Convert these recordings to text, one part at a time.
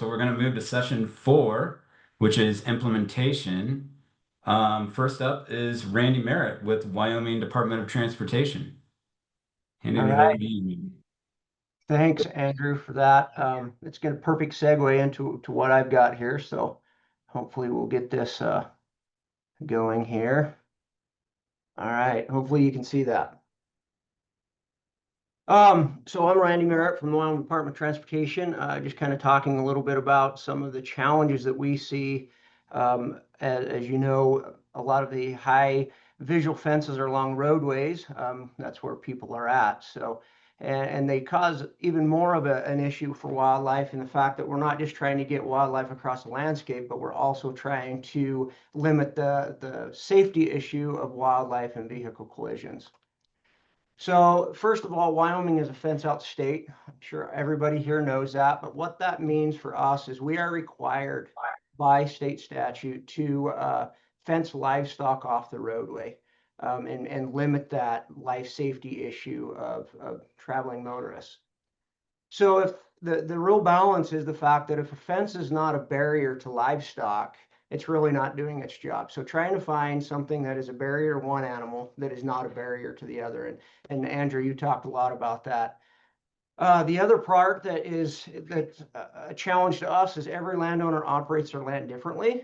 So we're going to move to session 4, which is implementation. First up is Randy Merritt with Wyoming Department of Transportation. Handing All it over right. to you. Thanks, Andrew, for that. It's got a perfect segue into what I've got here. So hopefully we'll get this going here. All right. Hopefully you can see that. So I'm Randy Merritt from the Wyoming Department of Transportation. Just kind of talking a little bit about some of the challenges that we see. As you know, a lot of the high visual fences are along roadways. That's where people are at. So, and they cause even more of an issue for wildlife in the fact that we're not just trying to get wildlife across the landscape, but we're also trying to limit the safety issue of wildlife and vehicle collisions. So first of all, Wyoming is a fence-out state. I'm sure everybody here knows that, but what that means for us is we are required by state statute to fence livestock off the roadway and limit that life safety issue of traveling motorists. So if the real balance is the fact that if a fence is not a barrier to livestock, it's really not doing its job. So trying to find something that is a barrier to one animal that is not a barrier to the other. And Andrew, you talked a lot about that. The other part that's a challenge to us is every landowner operates their land differently,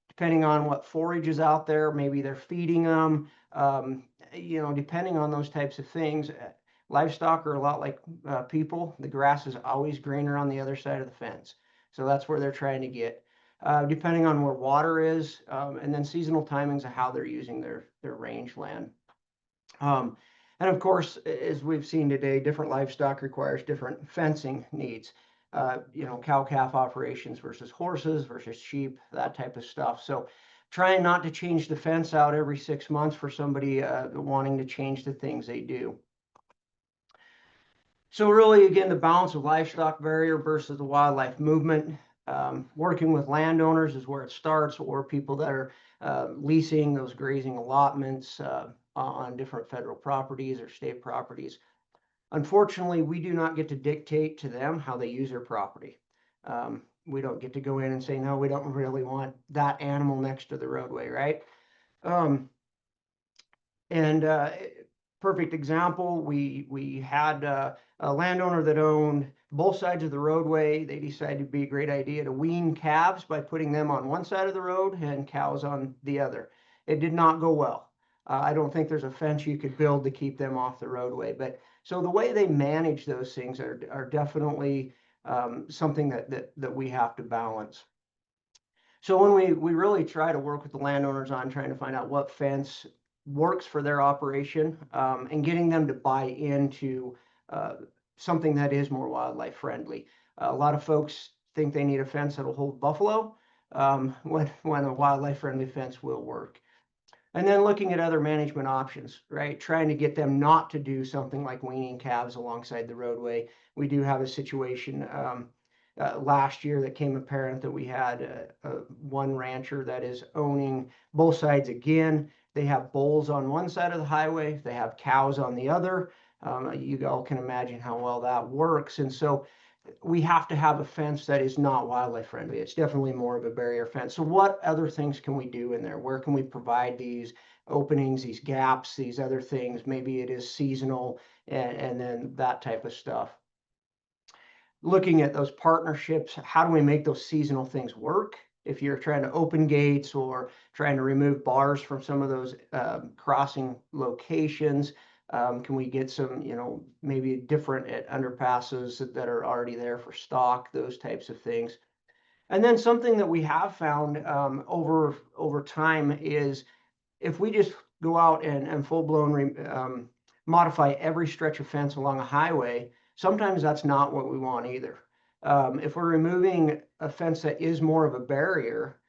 depending on what forage is out there. Maybe they're feeding them, depending on those types of things. Livestock are a lot like people. The grass is always greener on the other side of the fence. So that's where they're trying to get. Depending on where water is, and then seasonal timings of how they're using their rangeland. And of course, as we've seen today, different livestock requires different fencing needs. Cow-calf operations versus horses versus sheep, that type of stuff. So trying not to change the fence out every 6 months for somebody wanting to change the things they do. So really, again, the balance of livestock barrier versus the wildlife movement. Working with landowners is where it starts, or people that are leasing those grazing allotments on different federal properties or state properties. Unfortunately, we do not get to dictate to them how they use their property. We don't get to go in and say, no, we don't really want that animal next to the roadway, right? Perfect example, we had a landowner that owned both sides of the roadway. They decided it'd be a great idea to wean calves by putting them on one side of the road and cows on the other. It did not go well. I don't think there's a fence you could build to keep them off the roadway. But so the way they manage those things are definitely something that we have to balance. So when we really try to work with the landowners on trying to find out what fence works for their operation and getting them to buy into something that is more wildlife friendly. A lot of folks think they need a fence that'll hold buffalo when a wildlife friendly fence will work. And then looking at other management options, right? Trying to get them not to do something like weaning calves alongside the roadway. We do have a situation last year that came apparent that we had one rancher that is owning both sides again. They have bulls on one side of the highway, they have cows on the other. You all can imagine how well that works. And so we have to have a fence that is not wildlife friendly. It's definitely more of a barrier fence. So what other things can we do in there? Where can we provide these openings, these gaps, these other things? Maybe it is seasonal and then that type of stuff. Looking at those partnerships, how do we make those seasonal things work? If you're trying to open gates or trying to remove bars from some of those crossing locations, can we get some, maybe different underpasses that are already there for stock, those types of things. And then something that we have found over time is if we just go out and full-blown modify every stretch of fence along a highway, sometimes that's not what we want either. If we're removing a fence that is more of a barrier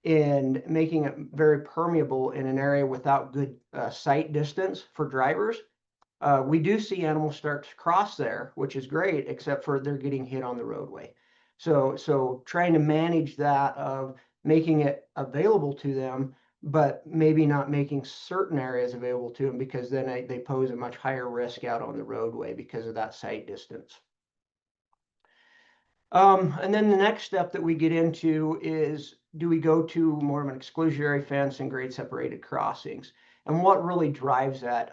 and making it very permeable in an area without good sight distance for drivers, we do see animals start to cross there, which is great, except for they're getting hit on the roadway. So trying to manage that of making it available to them, but maybe not making certain areas available to them because then they pose a much higher risk out on the roadway because of that sight distance. And then the next step that we get into is, do we go to more of an exclusionary fence and grade separated crossings? And what really drives that?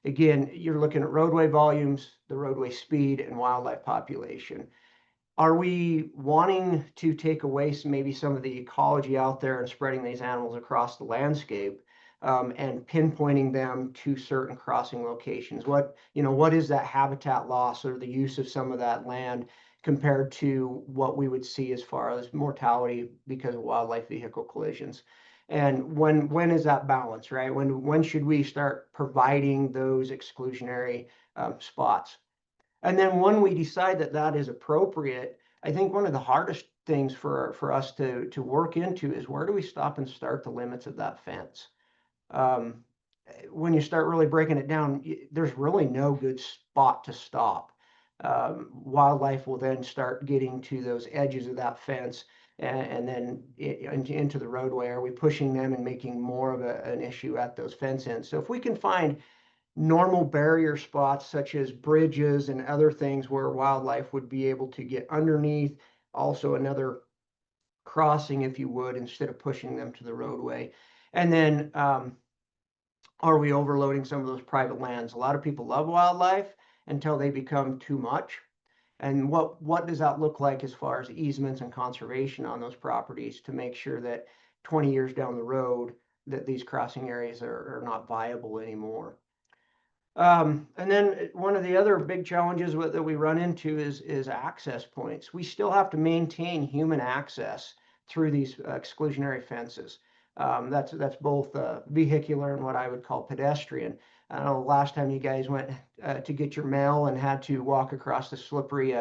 Again, you're looking at roadway volumes, the roadway speed, and wildlife population. Are we wanting to take away maybe some of the ecology out there and spreading these animals across the landscape, and pinpointing them to certain crossing locations? What is that habitat loss or the use of some of that land compared to what we would see as far as mortality because of wildlife vehicle collisions? And when is that balance, right? When should we start providing those exclusionary spots? And then when we decide that that is appropriate, I think one of the hardest things for us to work into is, where do we stop and start the limits of that fence? Um, when you start really breaking it down, there's really no good spot to stop. Wildlife will then start getting to those edges of that fence, and then into the roadway. Are we pushing them and making more of an issue at those fence ends? So if we can find normal barrier spots such as bridges and other things where wildlife would be able to get underneath, also another crossing, if you would, instead of pushing them to the roadway. And then are we overloading some of those private lands? A lot of people love wildlife until they become too much. And what does that look like as far as easements and conservation on those properties to make sure that 20 years down the road that these crossing areas are not viable anymore? And then one of the other big challenges that we run into is access points. We still have to maintain human access through these exclusionary fences. That's both vehicular and what I would call pedestrian. I know last time you guys went to get your mail and had to walk across the slippery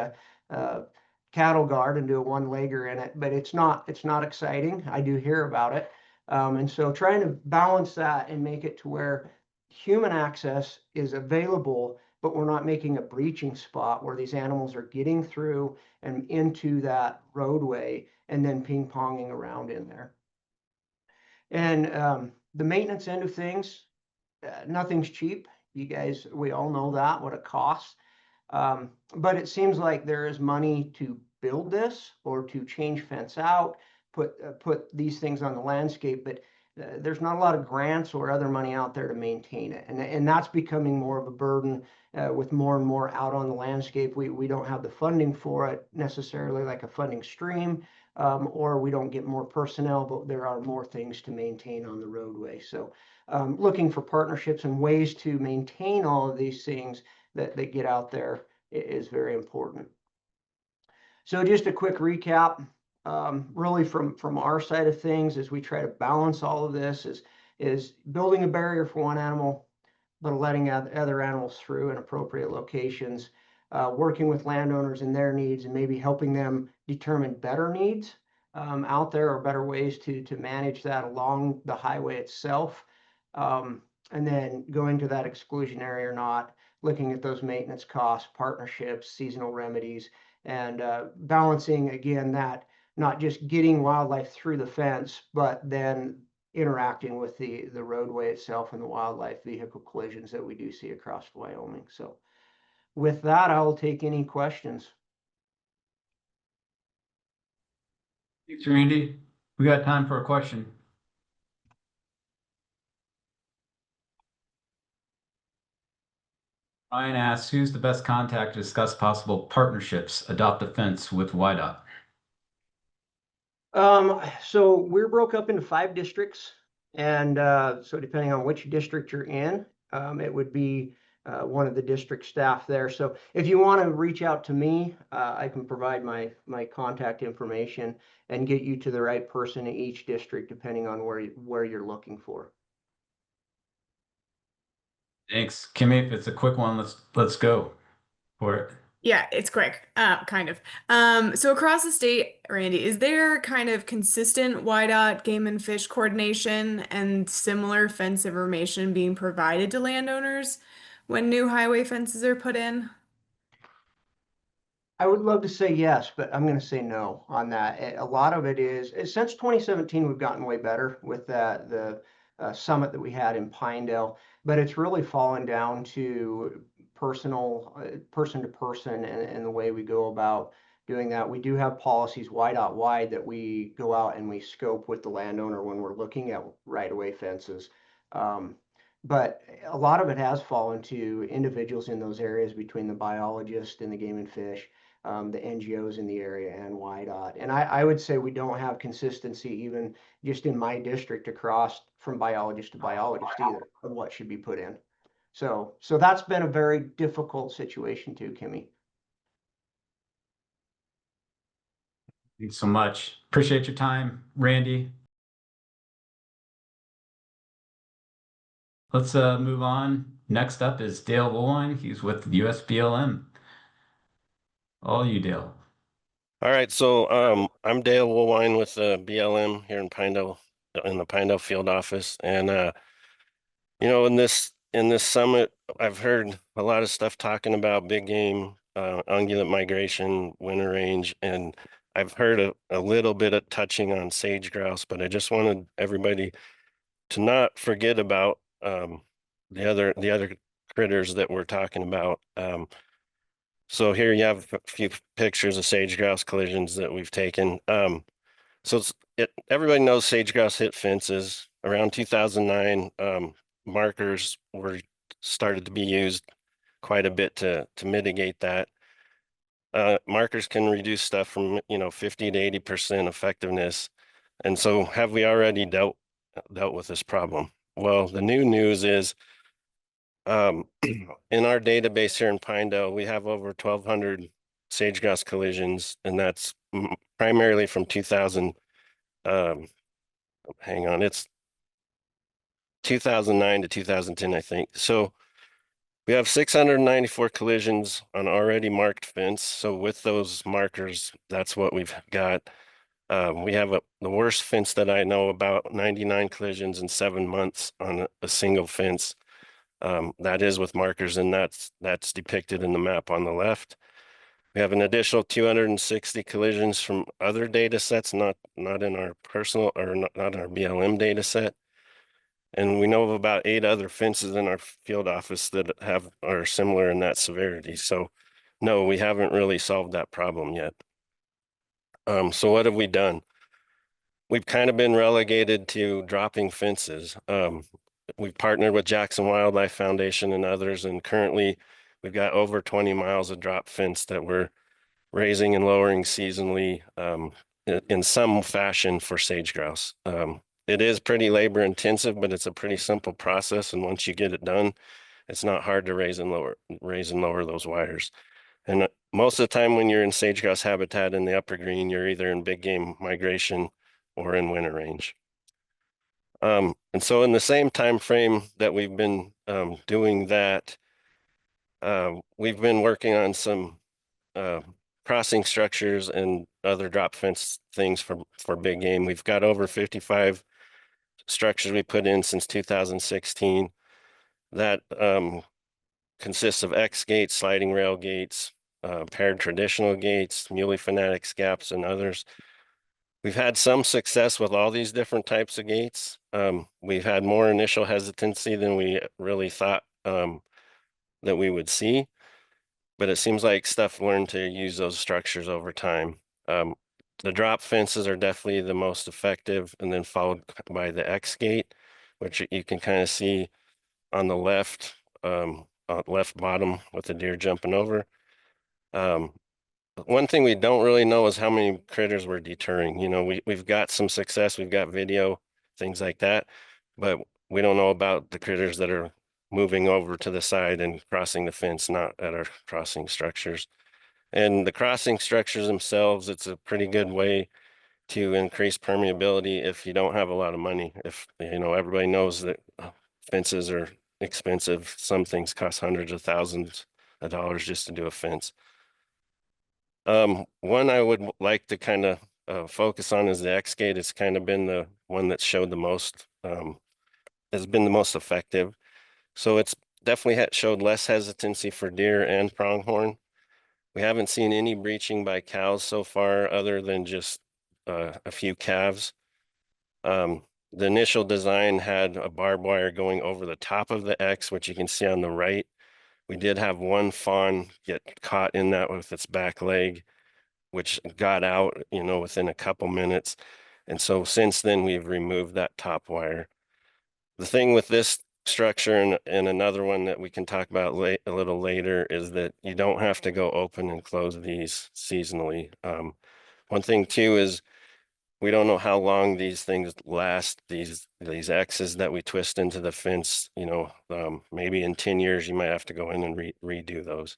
cattle guard and do a one-legger in it, but it's not exciting. I do hear about it. And so trying to balance that and make it to where human access is available, but we're not making a breaching spot where these animals are getting through and into that roadway and then ping-ponging around in there. And the maintenance end of things, nothing's cheap. You guys, we all know that, what it costs. But it seems like there is money to build this or to change fence out, put these things on the landscape, but there's not a lot of grants or other money out there to maintain it. And that's becoming more of a burden with more and more out on the landscape. We don't have the funding for it necessarily, like a funding stream, or we don't get more personnel, but there are more things to maintain on the roadway. So looking for partnerships and ways to maintain all of these things that get out there is very important. So just a quick recap, really from our side of things, as we try to balance all of this, is building a barrier for one animal, but letting other animals through in appropriate locations, working with landowners and their needs, and maybe helping them determine better needs out there, or better ways to manage that along the highway itself. And then going to that exclusionary or not, looking at those maintenance costs, partnerships, seasonal remedies, and balancing again that not just getting wildlife through the fence, but then interacting with the roadway itself and the wildlife vehicle collisions that we do see across Wyoming. So with that, I'll take any questions. Thanks, Randy. We got time for a question. Ryan asks, who's the best contact to discuss possible partnerships, adopt a fence with WYDOT? So we're broke up into 5 districts, and so depending on which district you're in, it would be one of the district staff there. So if you want to reach out to me, I can provide my contact information and get you to the right person in each district, depending on where you're looking for. Thanks, Kimmy. If it's a quick one, let's go for it. Yeah, it's quick, kind of. So across the state, Randy, is there kind of consistent WYDOT game and fish coordination and similar fence information being provided to landowners when new highway fences are put in? I would love to say yes, but I'm going to say no on that. A lot of it is since 2017, we've gotten way better with the summit that we had in Pinedale, but it's really fallen down to person to person, and the way we go about doing that. We do have policies WYDOT that we go out and we scope with the landowner when we're looking at right-of-way fences. But a lot of it has fallen to individuals in those areas between the biologist and the game and fish, the NGOs in the area and WYDOT. And I would say we don't have consistency even just in my district across from biologist to biologist either of what should be put in. So that's been a very difficult situation too, Kimmy. Thanks so much. Appreciate your time, Randy. Let's move on. Next up is Dale Woolwine. He's with USBLM. All you, Dale. All right, so I'm Dale Woolwine with BLM here in Pinedale, in the Pinedale field office, and you know, in this summit, I've heard a lot of stuff talking about big game, ungulate migration, winter range, and I've heard a little bit of touching on sage grouse, but I just wanted everybody to not forget about the other critters that we're talking about. So here you have a few pictures of sage grouse collisions that we've taken. So everybody knows sage grouse hit fences. Around 2009, markers were started to be used quite a bit to mitigate that. Markers can reduce stuff from 50 to 80% effectiveness. And so have we already dealt with this problem? Well, the new news is in our database here in Pinedale, we have over 1,200 sage grouse collisions, and that's primarily from 2000. Hang on, it's 2009 to 2010, I think. So we have 694 collisions on already marked fence. So with those markers, that's what we've got. We have the worst fence that I know about, 99 collisions in 7 months on a single fence. That is with markers, and that's depicted in the map on the left. We have an additional 260 collisions from other data sets, not in our personal or not in our BLM data set. And we know of about 8 other fences in our field office that are similar in that severity. So no, we haven't really solved that problem yet. So what have we done? We've kind of been relegated to dropping fences. We've partnered with Jackson Wildlife Foundation and others, and currently we've got over 20 miles of drop fence that we're raising and lowering seasonally in some fashion for sage grouse. It is pretty labor intensive, but it's a pretty simple process, and once you get it done, it's not hard to raise and lower those wires. And most of the time when you're in sage grouse habitat in the upper green, you're either in big game migration or in winter range. And so in the same time frame that we've been doing that, we've been working on some crossing structures and other drop fence things for big game. We've got over 55 structures we put in since 2016. That consists of X gates, sliding rail gates, paired traditional gates, muley fanatics gaps, and others. We've had some success with all these different types of gates. We've had more initial hesitancy than we really thought that we would see, but it seems like stuff learned to use those structures over time. The drop fences are definitely the most effective, and then followed by the X gate, which you can kind of see on the left bottom with the deer jumping over. One thing we don't really know is how many critters we're deterring. We've got some success, we've got video, things like that, but we don't know about the critters that are moving over to the side and crossing the fence, not at our crossing structures. And the crossing structures themselves, it's a pretty good way to increase permeability if you don't have a lot of money. If, everybody knows that fences are expensive. Some things cost hundreds of thousands of dollars just to do a fence. One I would like to kind of focus on is the X gate. It's kind of been the one that showed the most, has been the most effective. So it's definitely showed less hesitancy for deer and pronghorn. We haven't seen any breaching by cows so far, other than just a few calves. The initial design had a barbed wire going over the top of the X, which you can see on the right. We did have one fawn get caught in that with its back leg. which got out, within a couple minutes. And so since then, we've removed that top wire. The thing with this structure and another one that we can talk about a little later is that you don't have to go open and close these seasonally. One thing too is we don't know how long these things last, these X's that we twist into the fence, maybe in 10 years, you might have to go in and redo those.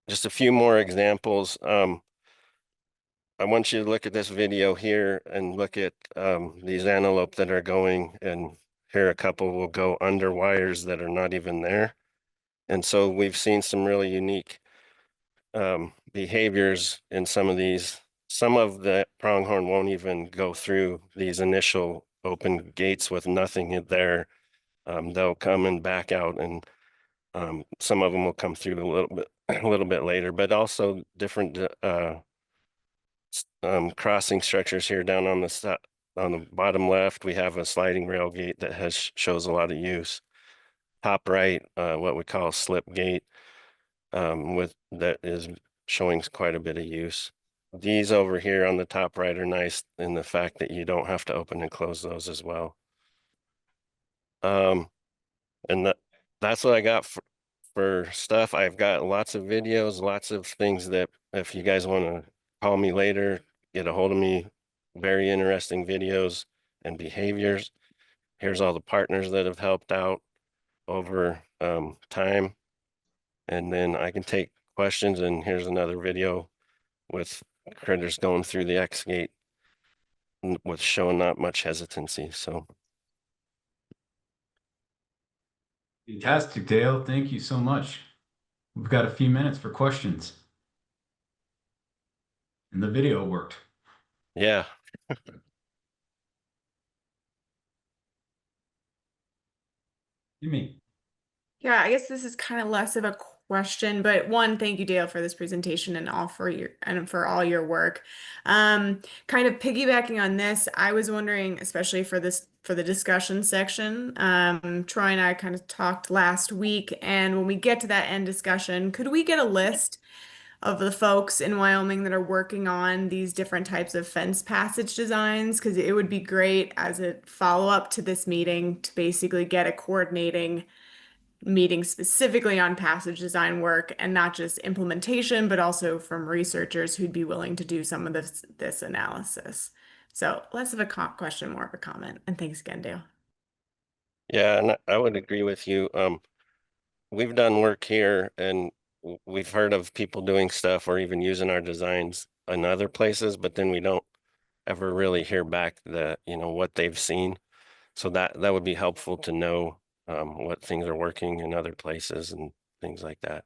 Just a few more examples. I want you to look at this video here and look at these antelope that are going, and here a couple will go under wires that are not even there. And so we've seen some really unique behaviors in some of these. Some of the pronghorn won't even go through these initial open gates with nothing there. They'll come and back out, and some of them will come through a little bit later, but also different crossing structures here down on the bottom left. We have a sliding rail gate that shows a lot of use. Top right, what we call a slip gate, that is showing quite a bit of use. These over here on the top right are nice in the fact that you don't have to open and close those as well. And that's what I got for stuff. I've got lots of videos, lots of things that if you guys want to call me later, get a hold of me, very interesting videos and behaviors. Here's all the partners that have helped out over time. And then I can take questions, and here's another video with critters going through the X gate with showing not much hesitancy. So Fantastic, Dale. Thank you so much. We've got a few minutes for questions. And the video worked. yeah. You mean? Yeah, I guess this is kind of less of a question, but one, thank you, Dale, for this presentation and for all your work. Kind of piggybacking on this, I was wondering, especially for the discussion section, Troy and I kind of talked last week, and when we get to that end discussion, could we get a list of the folks in Wyoming that are working on these different types of fence passage designs? Because it would be great as a follow-up to this meeting to basically get a coordinating meeting specifically on passage design work, and not just implementation, but also from researchers who'd be willing to do some of this analysis. So less of a question, more of a comment. And thanks again, Dale. Yeah, and I would agree with you. We've done work here, and we've heard of people doing stuff or even using our designs in other places, but then we don't ever really hear back what they've seen. So that would be helpful to know what things are working in other places and things like that.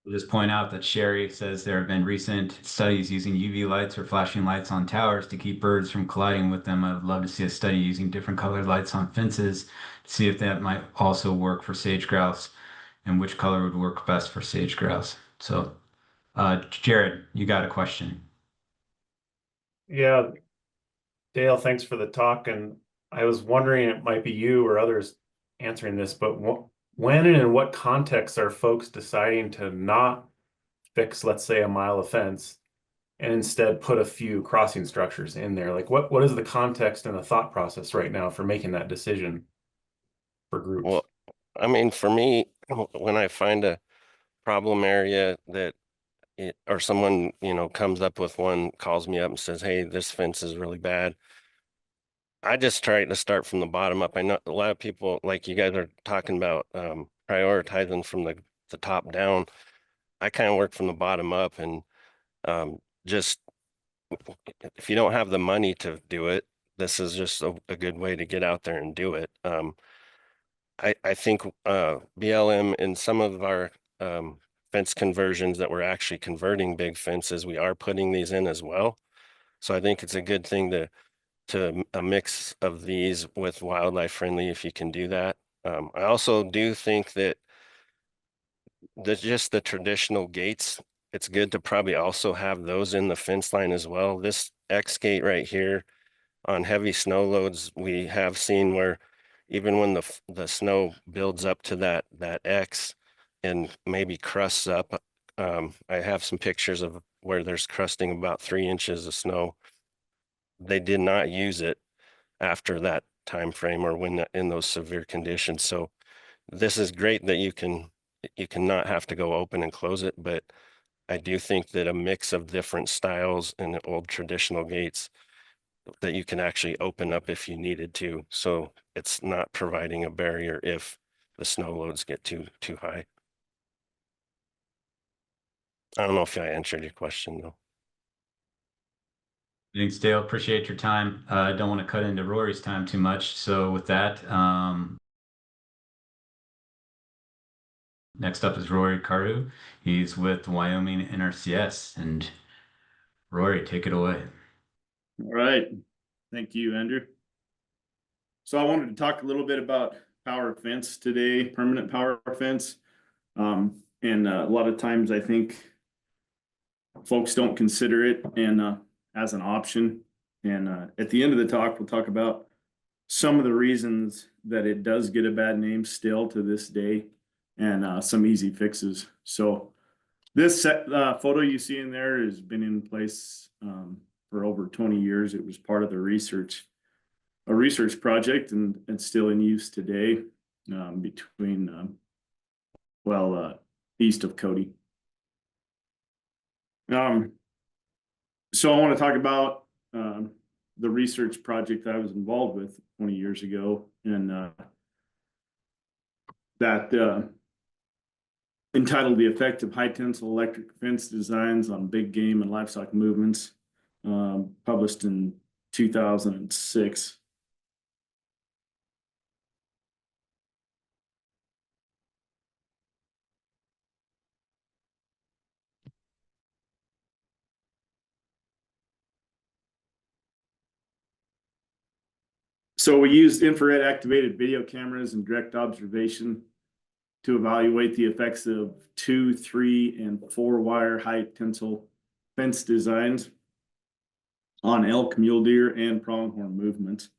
We'll just point out that Shari says there have been recent studies using UV lights or flashing lights on towers to keep birds from colliding with them. I'd love to see a study using different colored lights on fences to see if that might also work for sage grouse and which color would work best for sage grouse. So, Jared, you got a question. Yeah, Dale, thanks for the talk. And I was wondering, it might be you or others answering this, but when and in what context are folks deciding to not fix, let's say, a mile of fence and instead put a few crossing structures in there? Like what is the context and the thought process right now for making that decision for groups? Well, I mean, for me, when I find a problem area or someone, comes up with one, calls me up and says, hey, this fence is really bad, I just try to start from the bottom up. I know a lot of people, like you guys are talking about, prioritizing from the top down. I kind of work from the bottom up, and just if you don't have the money to do it, this is just a good way to get out there and do it. I think BLM in some of our fence conversions that we're actually converting big fences, we are putting these in as well. So I think it's a good thing to a mix of these with wildlife friendly if you can do that. I also do think that just the traditional gates, it's good to probably also have those in the fence line as well. This X gate right here on heavy snow loads, we have seen where even when the snow builds up to that X and maybe crusts up. I have some pictures of where there's crusting about 3 inches of snow. They did not use it after that time frame or when in those severe conditions. So this is great that you can not have to go open and close it, but I do think that a mix of different styles and old traditional gates that you can actually open up if you needed to. So it's not providing a barrier if the snow loads get too high. I don't know if I answered your question though. Thanks, Dale. Appreciate your time. I don't want to cut into Rory's time too much. So with that, next up is Rory Karhu. He's with Wyoming NRCS. And Rory, take it away. All right. Thank you, Andrew. So I wanted to talk a little bit about power fence today, permanent power fence. And a lot of times I think folks don't consider it and as an option. And at the end of the talk, we'll talk about some of the reasons that it does get a bad name still to this day and some easy fixes. So this photo you see in there has been in place for over 20 years. It was part of the a research project and still in use today between, east of Cody. So I want to talk about the research project that I was involved with 20 years ago, and that entitled The Effect of High Tensile Electric Fence Designs on Big Game and Livestock Movements, published in 2006. So we used infrared activated video cameras and direct observation to evaluate the effects of 2, 3, and 4 wire high tensile fence designs on elk, mule deer, and pronghorn movements.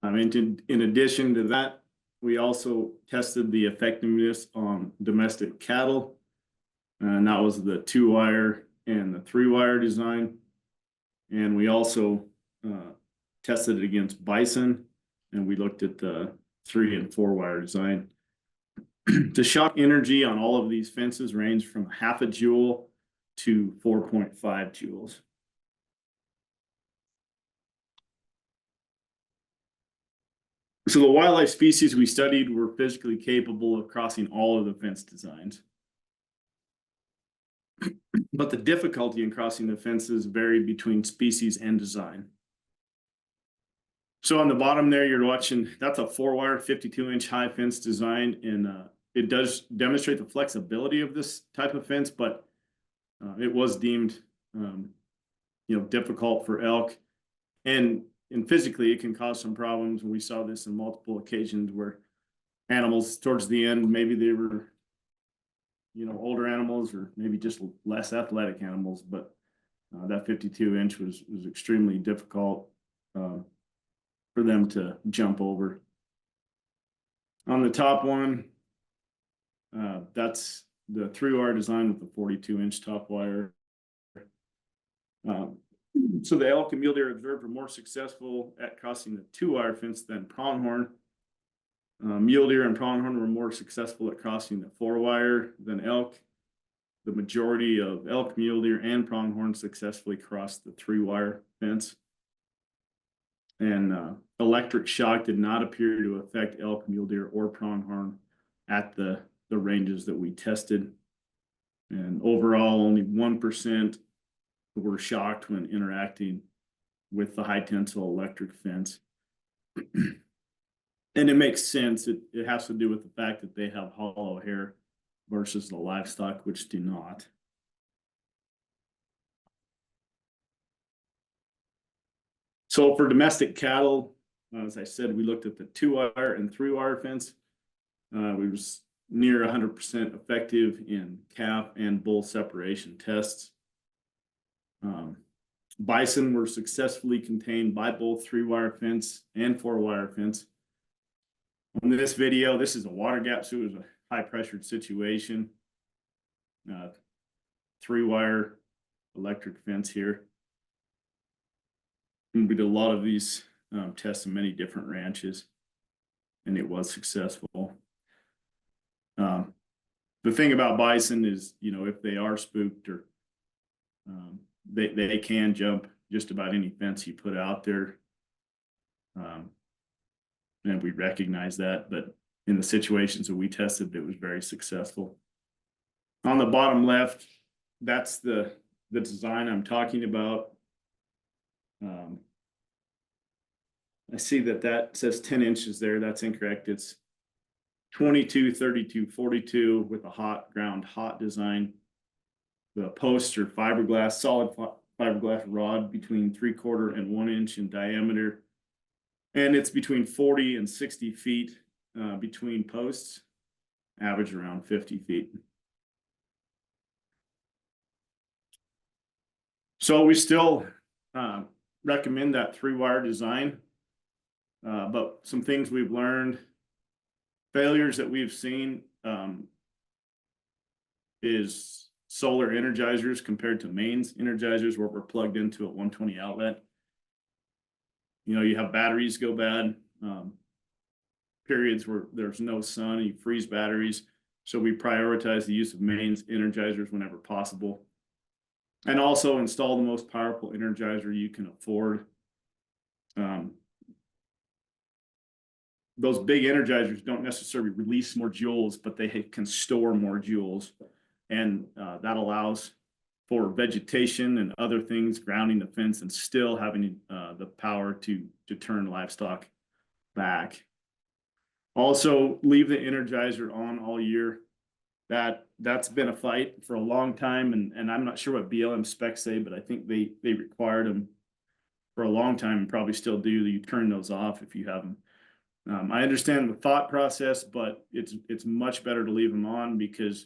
In addition to that, we also tested the effectiveness on domestic cattle, and that was the 2 wire and the 3 wire design. And we also tested it against bison, and we looked at the 3 and 4 wire design. The shock energy on all of these fences range from 0.5 joule to 4.5 joules. So the wildlife species we studied were physically capable of crossing all of the fence designs. But the difficulty in crossing the fences varied between species and design. So on the bottom there, you're watching, that's a 4-wire 52-inch high fence design, and it does demonstrate the flexibility of this type of fence, but it was deemed difficult for elk, and physically it can cause some problems. We saw this in multiple occasions where animals towards the end, maybe they were older animals or maybe just less athletic animals, but that 52-inch was extremely difficult for them to jump over. On the top one, that's the 3-wire design with the 42-inch top wire. So the elk and mule deer observed were more successful at crossing the 2-wire fence than pronghorn. Mule deer and pronghorn were more successful at crossing the 4-wire than elk. The majority of elk, mule deer, and pronghorn successfully crossed the 3-wire fence. And electric shock did not appear to affect elk, mule deer, or pronghorn at the ranges that we tested. And overall, only 1% were shocked when interacting with the high tensile electric fence. And it makes sense. It has to do with the fact that they have hollow hair versus the livestock, which do not. So for domestic cattle, as I said, we looked at the 2-wire and 3-wire fence. We was near 100% effective in calf and bull separation tests. Bison were successfully contained by both 3-wire fence and 4-wire fence On this video, this is a water gap, so it was a high pressured situation. 3-wire electric fence here. And we did a lot of these tests in many different ranches, and it was successful. The thing about bison is, you know, if they are spooked or they can jump just about any fence you put out there. And we recognize that, but in the situations that we tested, it was very successful. On the bottom left, that's the design I'm talking about. I see that says 10 inches there. That's incorrect. It's 22, 32, 42 with a hot ground hot design. The posts are fiberglass, solid fiberglass rod between 3/4 and 1 inch in diameter. And it's between 40 and 60 feet between posts, average around 50 feet. So we still recommend that 3-wire design, but some things we've learned, failures that we've seen is solar energizers compared to mains energizers where we're plugged into a 120 outlet. You know, you have batteries go bad, periods where there's no sun, you freeze batteries. So we prioritize the use of mains energizers whenever possible. And also install the most powerful energizer you can afford. Those big energizers don't necessarily release more joules, but they can store more joules. And that allows for vegetation and other things grounding the fence and still having the power to turn livestock back. Also, leave the energizer on all year. That's been a fight for a long time, and I'm not sure what BLM specs say, but I think they required them for a long time and probably still do. You turn those off if you have them. I understand the thought process, but it's much better to leave them on because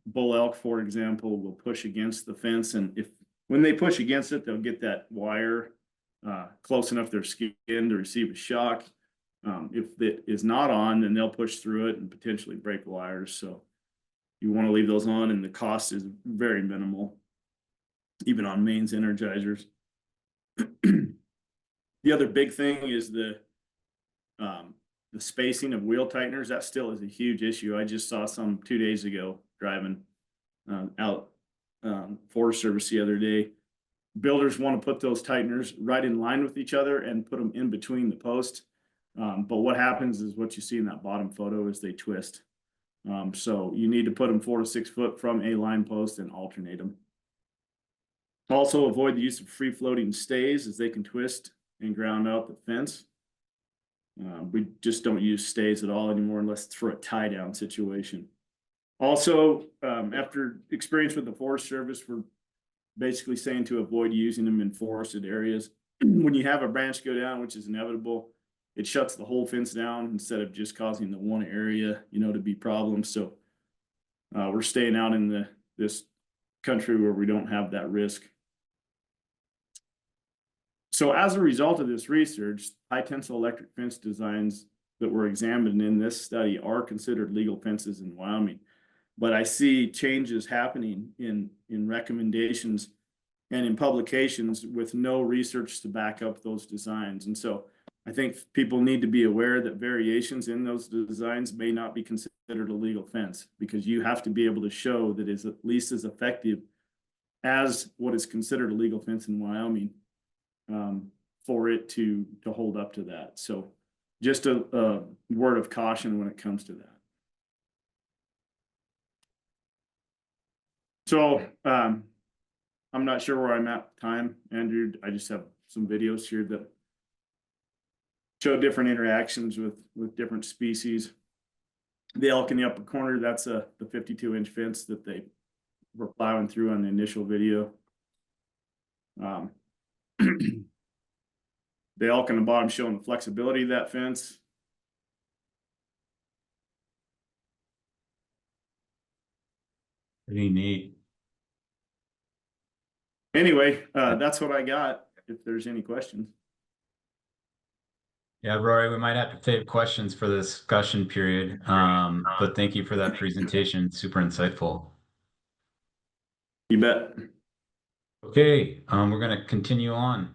bull elk, for example, will push against the fence, and when they push against it, they'll get that wire close enough to their skin to receive a shock. If it is not on, then they'll push through it and potentially break wires. So you want to leave those on, and the cost is very minimal, even on mains energizers. The other big thing is the spacing of wheel tighteners. That still is a huge issue. I just saw some 2 days ago driving out Forest Service the other day. Builders want to put those tighteners right in line with each other and put them in between the posts. But what happens is what you see in that bottom photo is they twist. So you need to put them 4 to 6 foot from a line post and alternate them. Also avoid the use of free floating stays as they can twist and ground out the fence. We just don't use stays at all anymore unless it's for a tie down situation. Also, after experience with the Forest Service, we're basically saying to avoid using them in forested areas. When you have a branch go down, which is inevitable, it shuts the whole fence down instead of just causing the one area, you know, to be problems. So we're staying out in this country where we don't have that risk. So as a result of this research, high tensile electric fence designs that were examined in this study are considered legal fences in Wyoming. But I see changes happening in recommendations and in publications with no research to back up those designs. And so I think people need to be aware that variations in those designs may not be considered a legal fence, because you have to be able to show that it's at least as effective as what is considered a legal fence in Wyoming for it to hold up to that. So just a word of caution when it comes to that. So I'm not sure where I'm at time, Andrew. I just have some videos here that show different interactions with different species. The elk in the upper corner, that's the 52-inch fence that they were plowing through on the initial video. The elk on the bottom showing the flexibility of that fence. Pretty neat. Anyway, that's what I got. If there's any questions. Yeah, Rory, we might have to save questions for the discussion period, but thank you for that presentation. Super insightful. You bet. Okay, we're going to continue on.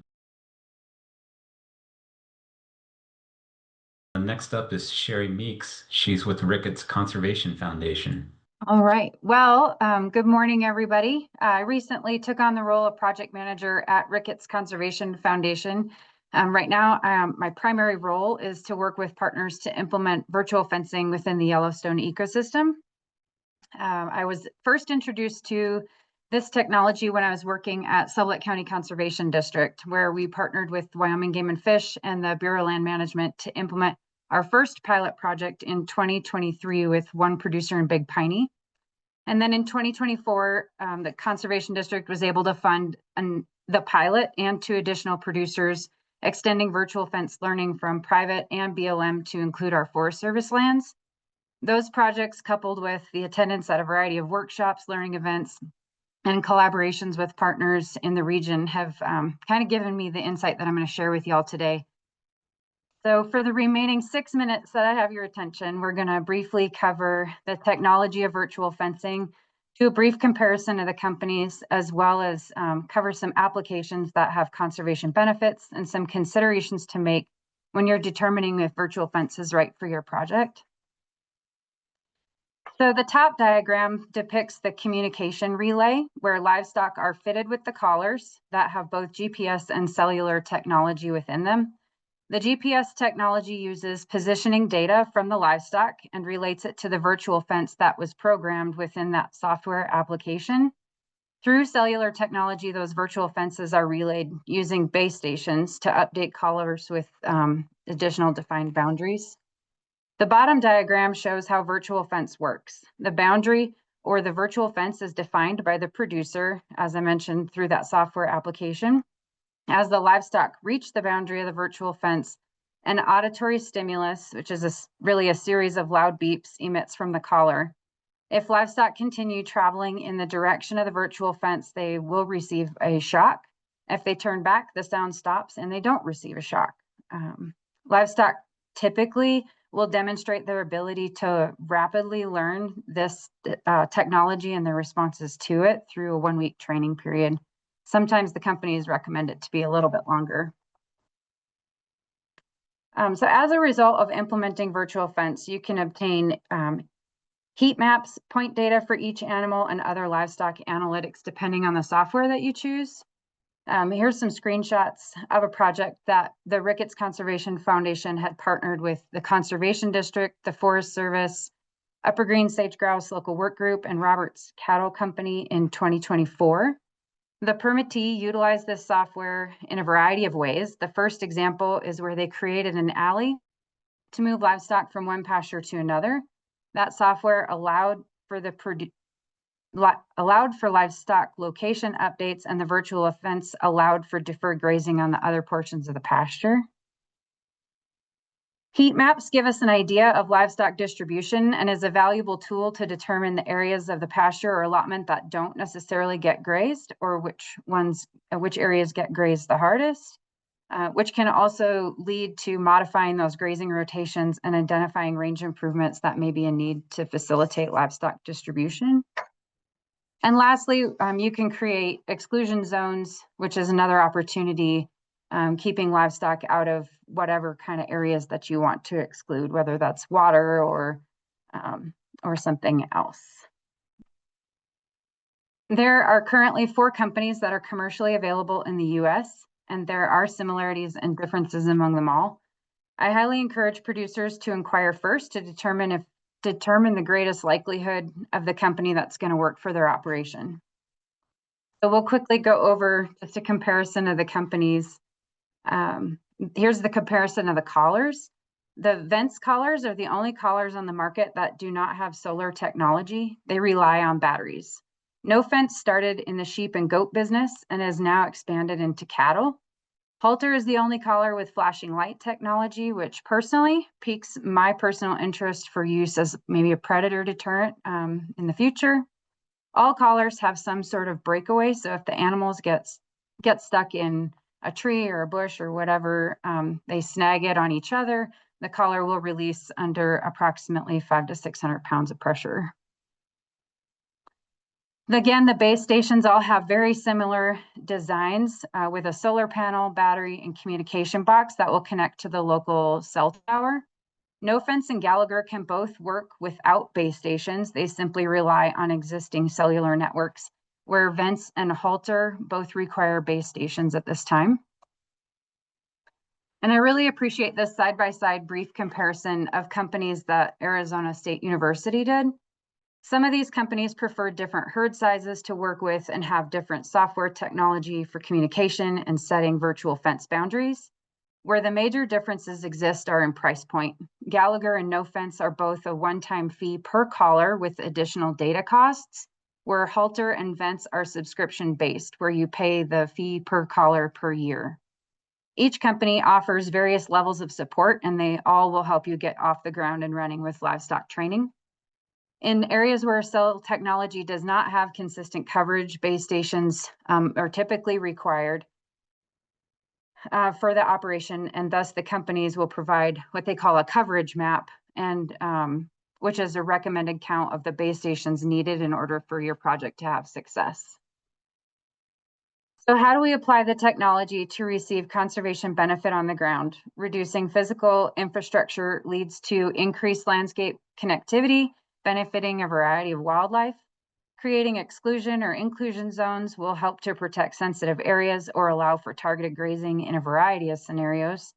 Next up is Shari Meeks. She's with Ricketts Conservation Foundation. All right. Well, good morning, everybody. I recently took on the role of project manager at Ricketts Conservation Foundation. Right now, my primary role is to work with partners to implement virtual fencing within the Yellowstone ecosystem. I was first introduced to this technology when I was working at Sublette County Conservation District, where we partnered with Wyoming Game and Fish and the Bureau of Land Management to implement our first pilot project in 2023 with one producer in Big Piney. And then in 2024, the Conservation District was able to fund the pilot and 2 additional producers, extending virtual fence learning from private and BLM to include our Forest Service lands. Those projects, coupled with the attendance at a variety of workshops, learning events, and collaborations with partners in the region, have kind of given me the insight that I'm going to share with y'all today. So for the remaining 6 minutes that I have your attention, we're going to briefly cover the technology of virtual fencing, do a brief comparison of the companies, as well as cover some applications that have conservation benefits and some considerations to make when you're determining if virtual fence is right for your project. So the top diagram depicts the communication relay, where livestock are fitted with the collars that have both GPS and cellular technology within them. The GPS technology uses positioning data from the livestock and relates it to the virtual fence that was programmed within that software application. Through cellular technology, those virtual fences are relayed using base stations to update collars with additional defined boundaries. The bottom diagram shows how virtual fence works. The boundary or the virtual fence is defined by the producer, as I mentioned, through that software application. As the livestock reach the boundary of the virtual fence, an auditory stimulus, which is really a series of loud beeps, emits from the collar. If livestock continue traveling in the direction of the virtual fence, they will receive a shock. If they turn back, the sound stops and they don't receive a shock. Livestock typically will demonstrate their ability to rapidly learn this technology and their responses to it through a 1-week training period. Sometimes the companies recommend it to be a little bit longer. So as a result of implementing virtual fence, you can obtain heat maps, point data for each animal, and other livestock analytics depending on the software that you choose. Here's some screenshots of a project that the Ricketts Conservation Foundation had partnered with the Conservation District, the Forest Service, Upper Green Sage Grouse Local Work Group, and Roberts Cattle Company in 2024. The permittee utilized this software in a variety of ways. The first example is where they created an alley to move livestock from one pasture to another. That software allowed for livestock location updates, and the virtual fence allowed for deferred grazing on the other portions of the pasture. Heat maps give us an idea of livestock distribution and is a valuable tool to determine the areas of the pasture or allotment that don't necessarily get grazed, or which areas get grazed the hardest, which can also lead to modifying those grazing rotations and identifying range improvements that may be in need to facilitate livestock distribution. And lastly, you can create exclusion zones, which is another opportunity, keeping livestock out of whatever kind of areas that you want to exclude, whether that's water or something else. There are currently 4 companies that are commercially available in the US, and there are similarities and differences among them all. I highly encourage producers to inquire first to determine the greatest likelihood of the company that's going to work for their operation. So we'll quickly go over just a comparison of the companies. Here's the comparison of the collars. The Vents collars are the only collars on the market that do not have solar technology. They rely on batteries. No Fence started in the sheep and goat business and has now expanded into cattle. Halter is the only collar with flashing light technology, which personally piques my personal interest for use as maybe a predator deterrent in the future. All collars have some sort of breakaway, so if the animals get stuck in a tree or a bush or whatever, they snag it on each other, the collar will release under approximately 500 to 600 pounds of pressure. Again, the base stations all have very similar designs with a solar panel, battery, and communication box that will connect to the local cell tower. No Fence and Gallagher can both work without base stations. They simply rely on existing cellular networks, where Vents and Halter both require base stations at this time. And I really appreciate this side-by-side brief comparison of companies that Arizona State University did. Some of these companies prefer different herd sizes to work with and have different software technology for communication and setting virtual fence boundaries. Where the major differences exist are in price point. Gallagher and No Fence are both a one-time fee per collar with additional data costs, where Halter and Vents are subscription-based, where you pay the fee per collar per year. Each company offers various levels of support, and they all will help you get off the ground and running with livestock training. In areas where cell technology does not have consistent coverage, base stations are typically required for the operation, and thus the companies will provide what they call a coverage map, and which is a recommended count of the base stations needed in order for your project to have success. So how do we apply the technology to receive conservation benefit on the ground? Reducing physical infrastructure leads to increased landscape connectivity, benefiting a variety of wildlife. Creating exclusion or inclusion zones will help to protect sensitive areas or allow for targeted grazing in a variety of scenarios.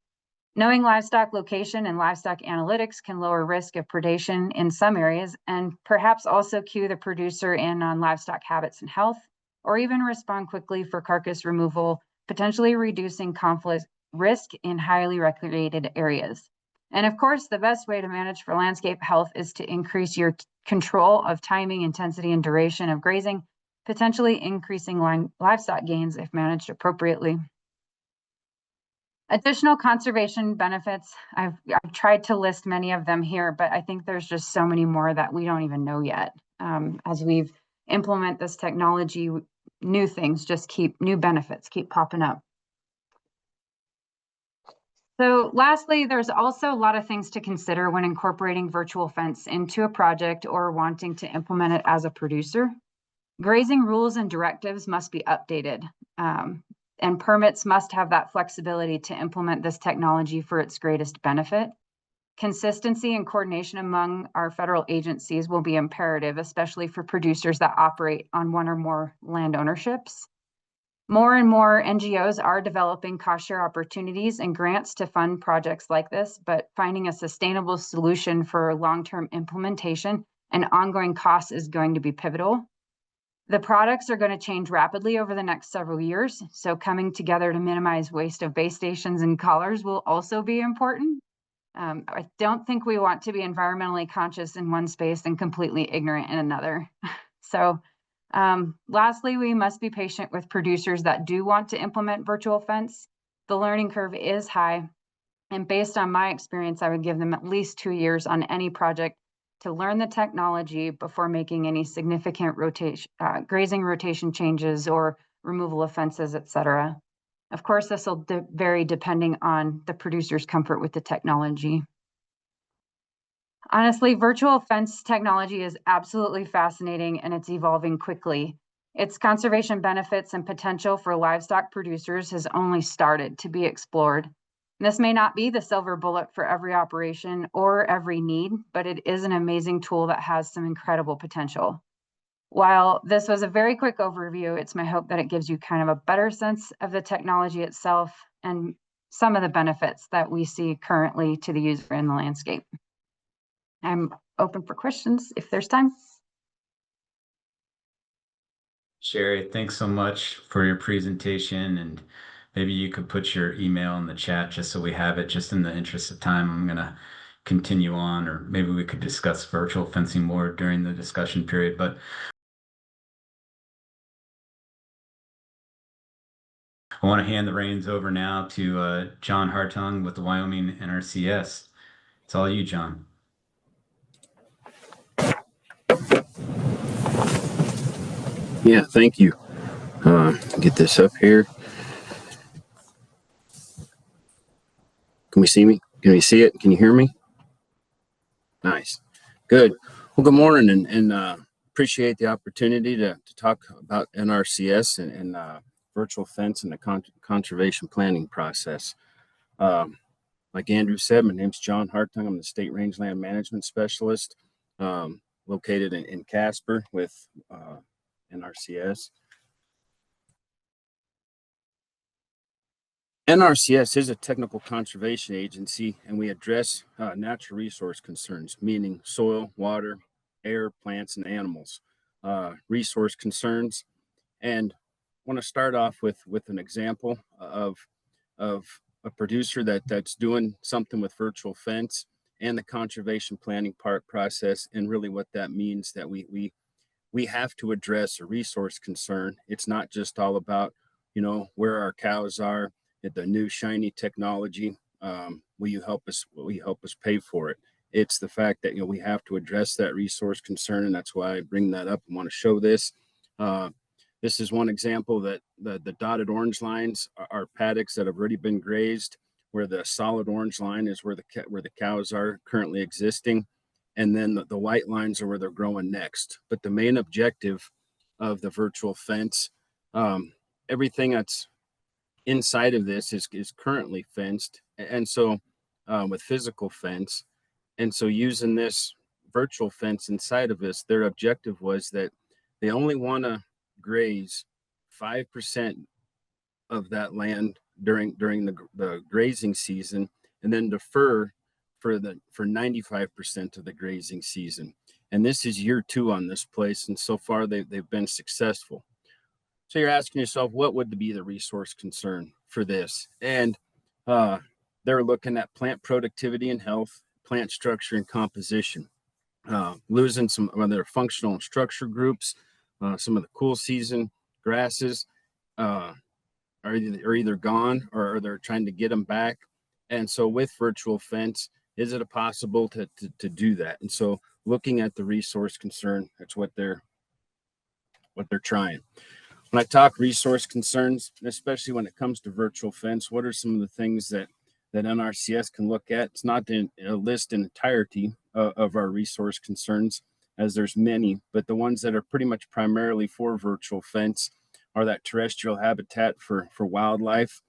Knowing livestock location and livestock analytics can lower risk of predation in some areas, and perhaps also cue the producer in on livestock habits and health, or even respond quickly for carcass removal, potentially reducing conflict risk in highly recreated areas. And of course, the best way to manage for landscape health is to increase your control of timing, intensity, and duration of grazing, potentially increasing livestock gains if managed appropriately. Additional conservation benefits, I've tried to list many of them here, but I think there's just so many more that we don't even know yet. As we've implement this technology, new things new benefits keep popping up. So lastly, there's also a lot of things to consider when incorporating virtual fence into a project or wanting to implement it as a producer. Grazing rules and directives must be updated, and permits must have that flexibility to implement this technology for its greatest benefit. Consistency and coordination among our federal agencies will be imperative, especially for producers that operate on one or more land ownerships. More and more NGOs are developing cost share opportunities and grants to fund projects like this, but finding a sustainable solution for long-term implementation and ongoing costs is going to be pivotal. The products are going to change rapidly over the next several years, so coming together to minimize waste of base stations and collars will also be important. I don't think we want to be environmentally conscious in one space and completely ignorant in another. So lastly, we must be patient with producers that do want to implement virtual fence. The learning curve is high, and based on my experience, I would give them at least 2 years on any project to learn the technology before making any significant grazing rotation changes or removal of fences, etc. Of course, this will vary depending on the producer's comfort with the technology. Honestly, virtual fence technology is absolutely fascinating and it's evolving quickly. Its conservation benefits and potential for livestock producers has only started to be explored. This may not be the silver bullet for every operation or every need, but it is an amazing tool that has some incredible potential. While this was a very quick overview, it's my hope that it gives you kind of a better sense of the technology itself and some of the benefits that we see currently to the user in the landscape. I'm open for questions if there's time. Shari, thanks so much for your presentation, and maybe you could put your email in the chat just so we have it. Just in the interest of time, I'm gonna continue on, or maybe we could discuss virtual fencing more during the discussion period, but I want to hand the reins over now to John Hartung with the Wyoming NRCS. It's all you, John. Yeah, thank you. Get this up here. Can we see me? Can we see it? Can you hear me? Nice. Good. Well, good morning, and appreciate the opportunity to talk about NRCS and virtual fence and the conservation planning process. Like Andrew said, my name's John Hartung. I'm the State Rangeland Management Specialist located in Casper with NRCS. NRCS is a technical conservation agency, and we address natural resource concerns, meaning soil, water, air, plants, and animals, resource concerns. And I want to start off with an example of a producer that's doing something with virtual fence and the conservation planning process, and really what that means, that we have to address a resource concern. It's not just all about, where our cows are, the new shiny technology. Will you help us pay for it? It's the fact that we have to address that resource concern, and that's why I bring that up and want to show this. This is one example that the dotted orange lines are paddocks that have already been grazed, where the solid orange line is where the cows are currently existing, and then the white lines are where they're growing next. But the main objective of the virtual fence, everything that's inside of this is currently fenced, and so with physical fence, and so using this virtual fence inside of this, their objective was that they only want to graze 5% of that land during the grazing season, and then defer for 95% of the grazing season. And this is year 2 on this place, and so far they've been successful. So you're asking yourself, what would be the resource concern for this? And they're looking at plant productivity and health, plant structure and composition, losing some of their functional and structure groups, some of the cool season grasses are either gone, or they're trying to get them back. And so with virtual fence, is it possible to do that? And so looking at the resource concern, that's what they're trying. When I talk resource concerns, especially when it comes to virtual fence, what are some of the things that NRCS can look at? It's not a list in entirety of our resource concerns, as there's many, but the ones that are pretty much primarily for virtual fence are that terrestrial habitat for wildlife,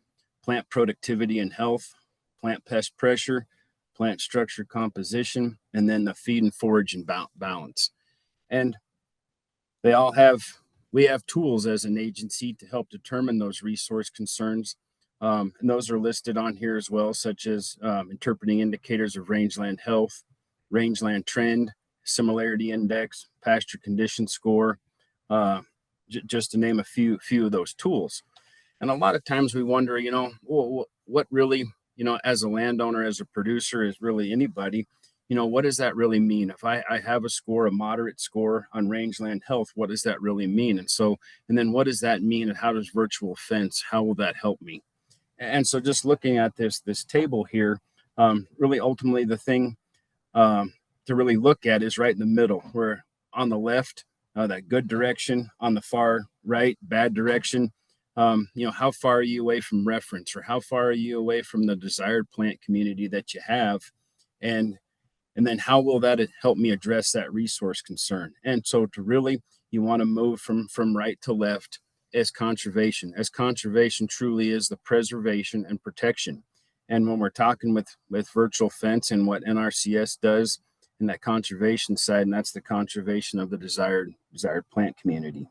plant productivity and health, plant pest pressure, plant structure composition, and then the feed and forage and balance. And we have tools as an agency to help determine those resource concerns. And those are listed on here as well, such as interpreting indicators of rangeland health, rangeland trend, similarity index, pasture condition score, just to name a few of those tools. And a lot of times we wonder, what really, as a landowner, as a producer, as really anybody, what does that really mean? If I have a moderate score on rangeland health, what does that really mean? And then what does that mean? And how does virtual fence, how will that help me? And so just looking at this table here, really ultimately the thing to really look at is right in the middle, where on the left, that good direction, on the far right, bad direction. How far are you away from reference, or how far are you away from the desired plant community that you have? And then how will that help me address that resource concern? And so you want to move from right to left as conservation truly is the preservation and protection. And when we're talking with virtual fence and what NRCS does in that conservation side, and that's the conservation of the desired plant community.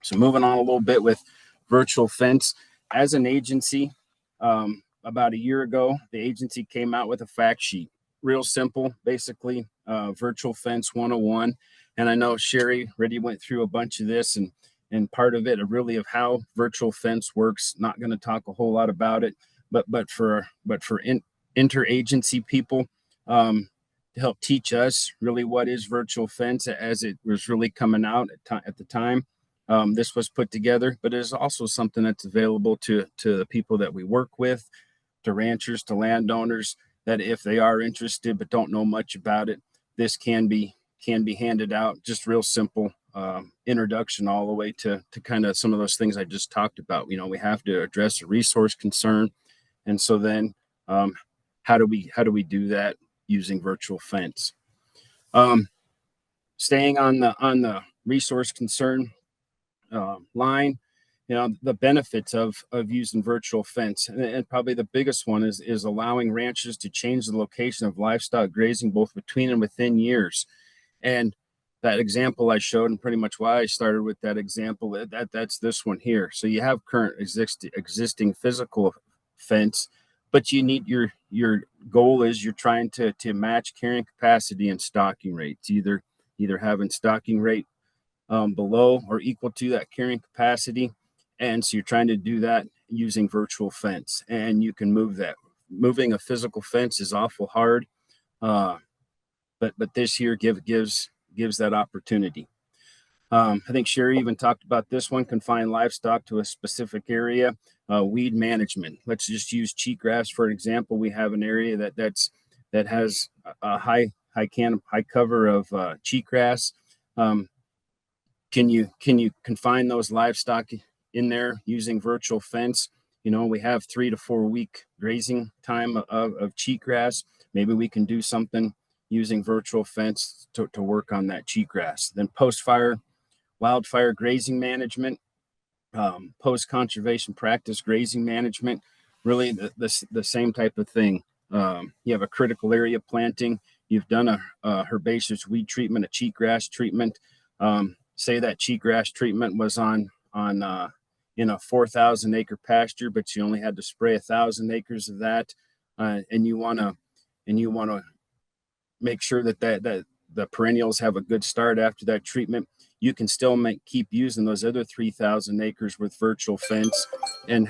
So moving on a little bit with virtual fence, as an agency, about a year ago, the agency came out with a fact sheet. Real simple, basically, virtual fence 101. And I know Shari already went through a bunch of this and part of it really of how virtual fence works. Not going to talk a whole lot about it, but for interagency people, to help teach us really what is virtual fence as it was really coming out at the time. This was put together, but it is also something that's available to the people that we work with, to ranchers, to landowners, that if they are interested but don't know much about it, this can be handed out. Just real simple introduction all the way to kind of some of those things I just talked about. We have to address a resource concern, and so then how do we do that using virtual fence? Staying on the resource concern line, the benefits of using virtual fence, and probably the biggest one is allowing ranchers to change the location of livestock grazing both between and within years. And that example I showed, and pretty much why I started with that example, that's this one here. So you have current existing physical fence, but you need your goal is you're trying to match carrying capacity and stocking rates, either having stocking rate below or equal to that carrying capacity. And so you're trying to do that using virtual fence, and you can move that. Moving a physical fence is awful hard, but this here gives that opportunity. I think Shari even talked about this one: confine livestock to a specific area. Weed management. Let's just use cheatgrass for an example. We have an area that has a high cover of cheatgrass. Can you confine those livestock in there using virtual fence? We have 3 to 4 week grazing time of cheatgrass. Maybe we can do something using virtual fence to work on that cheatgrass. Then post-fire wildfire grazing management, post-conservation practice grazing management, really the same type of thing. You have a critical area planting. You've done a herbaceous weed treatment, a cheatgrass treatment. Say that cheatgrass treatment was on in a 4,000 acre pasture, but you only had to spray 1,000 acres of that, and you want to make sure that the perennials have a good start after that treatment. You can still keep using those other 3,000 acres with virtual fence and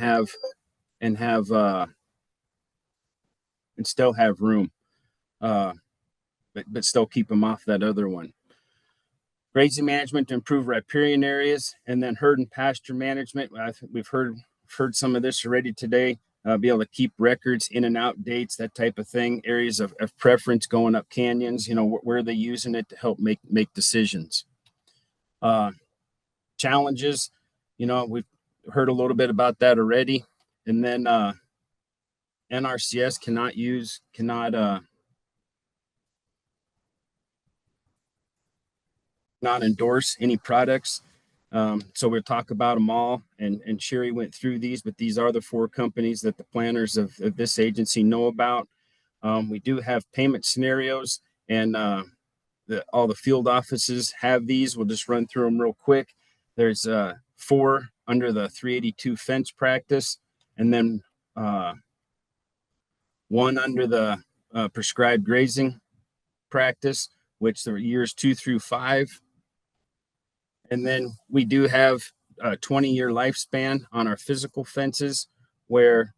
still have room, but still keep them off that other one. Grazing management to improve riparian areas, and then herd and pasture management. I think we've heard some of this already today. Be able to keep records, in and out dates, that type of thing. Areas of preference going up canyons. Where are they using it to help make decisions? Challenges. We've heard a little bit about that already. And then NRCS cannot not endorse any products. So we'll talk about them all, and Shari went through these, but these are the 4 companies that the planners of this agency know about. We do have payment scenarios, and all the field offices have these. We'll just run through them real quick. There's 4 under the 382 fence practice, and then 1 under the prescribed grazing practice, which are years 2 through 5. And then we do have a 20-year lifespan on our physical fences, where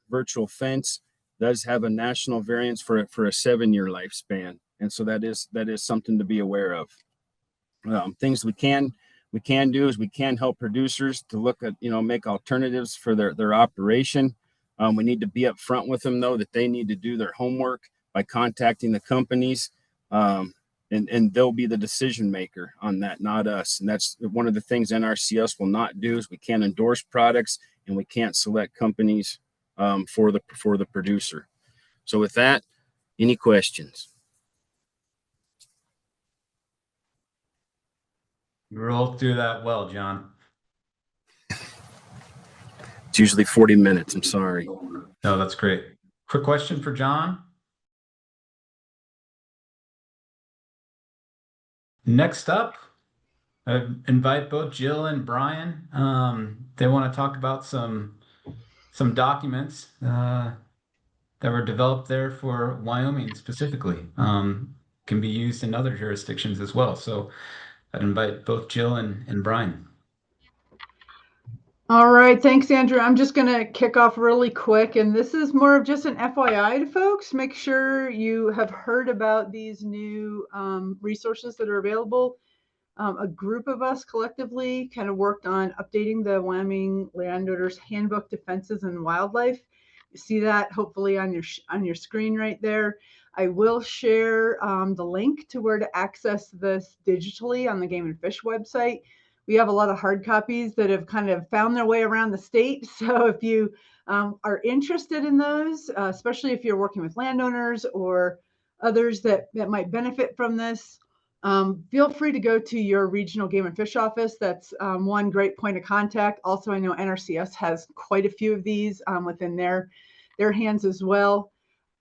virtual fence does have a national variance for a 7-year lifespan. And so that is something to be aware of. Things we can do is we can help producers to look at, make alternatives for their operation. We need to be upfront with them, though, that they need to do their homework by contacting the companies. And they'll be the decision maker on that, not us. And that's one of the things NRCS will not do, is we can't endorse products, and we can't select companies for the producer. So with that, any questions? You rolled through that well, John. It's usually 40 minutes. I'm sorry. No, that's great. Quick question for John. Next up, I invite both Jill and Brian. They want to talk about some documents that were developed there for Wyoming specifically. Can be used in other jurisdictions as well. So I'd invite both Jill and Brian. All right, thanks, Andrew. I'm just going to kick off really quick, and this is more of just an FYI to folks. Make sure you have heard about these new resources that are available. A group of us collectively kind of worked on updating the Wyoming Landowners Handbook to Fences and Wildlife. You see that hopefully on your screen right there. I will share the link to where to access this digitally on the Game and Fish website. We have a lot of hard copies that have kind of found their way around the state. So if you are interested in those, especially if you're working with landowners or others that might benefit from this, feel free to go to your regional game and fish office. That's one great point of contact. Also, I know NRCS has quite a few of these within their hands as well.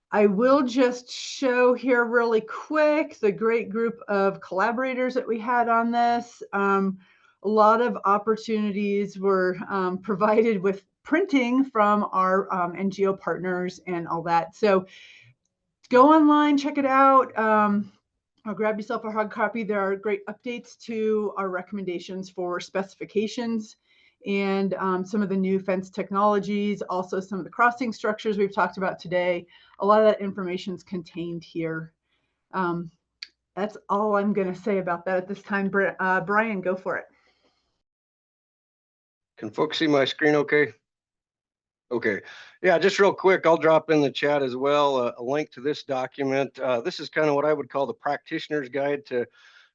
I will just show here really quick the great group of collaborators that we had on this. A lot of opportunities were provided with printing from our NGO partners and all that. So go online, check it out. Or grab yourself a hard copy. There are great updates to our recommendations for specifications and some of the new fence technologies, also some of the crossing structures we've talked about today. A lot of that information is contained here. That's all I'm going to say about that at this time. Brian, go for it. Can folks see my screen okay? Okay. Yeah, just real quick, I'll drop in the chat as well a link to this document. This is kind of what I would call the practitioner's guide to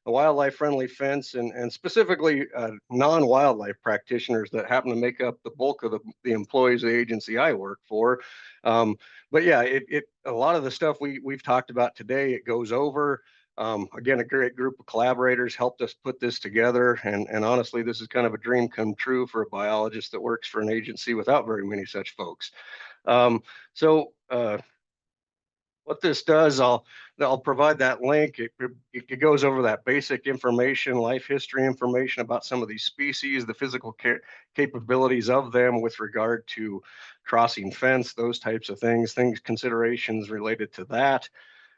a wildlife-friendly fence, and specifically non-wildlife practitioners that happen to make up the bulk of the employees of the agency I work for. But yeah, a lot of the stuff we've talked about today, it goes over. Again, a great group of collaborators helped us put this together. And honestly, this is kind of a dream come true for a biologist that works for an agency without very many such folks. What this does, I'll provide that link. It goes over that basic information, life history information about some of these species, the physical capabilities of them with regard to crossing fence, those types of things, considerations related to that.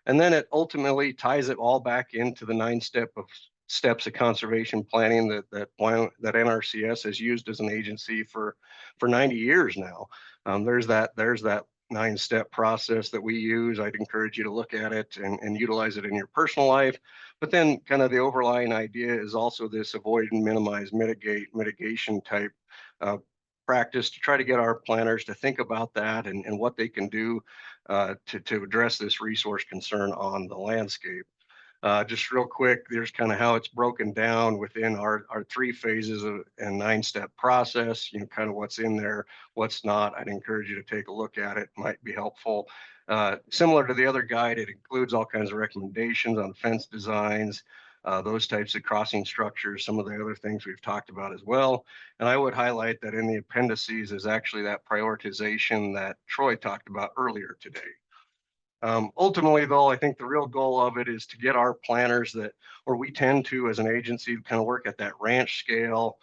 And then it ultimately ties it all back into the 9 steps of conservation planning that NRCS has used as an agency for 90 years now. There's that 9-step process that we use. I'd encourage you to look at it and utilize it in your personal life. But then kind of the overlying idea is also this avoid and minimize, mitigation type practice to try to get our planners to think about that and what they can do to address this resource concern on the landscape. Just real quick, there's kind of how it's broken down within our 3 phases and 9-step process, kind of what's in there, what's not. I'd encourage you to take a look at it. Might be helpful. Similar to the other guide, it includes all kinds of recommendations on fence designs, those types of crossing structures, some of the other things we've talked about as well. And I would highlight that in the appendices is actually that prioritization that Troy talked about earlier today. Ultimately, though, I think the real goal of it is to get our planners or we tend to, as an agency, kind of work at that ranch scale,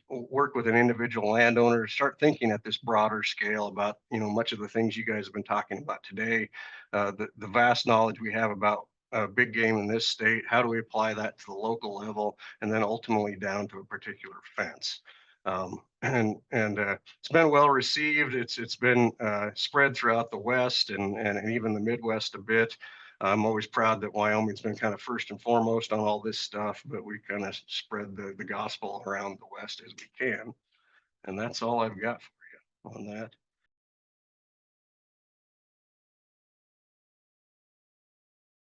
work with an individual landowner, start thinking at this broader scale about, much of the things you guys have been talking about today, the vast knowledge we have about big game in this state. How do we apply that to the local level, and then ultimately down to a particular fence? It's been well received. It's been spread throughout the West and even the Midwest a bit. I'm always proud that Wyoming's been kind of first and foremost on all this stuff, but we kind of spread the gospel around the West as we can. And that's all I've got for you on that.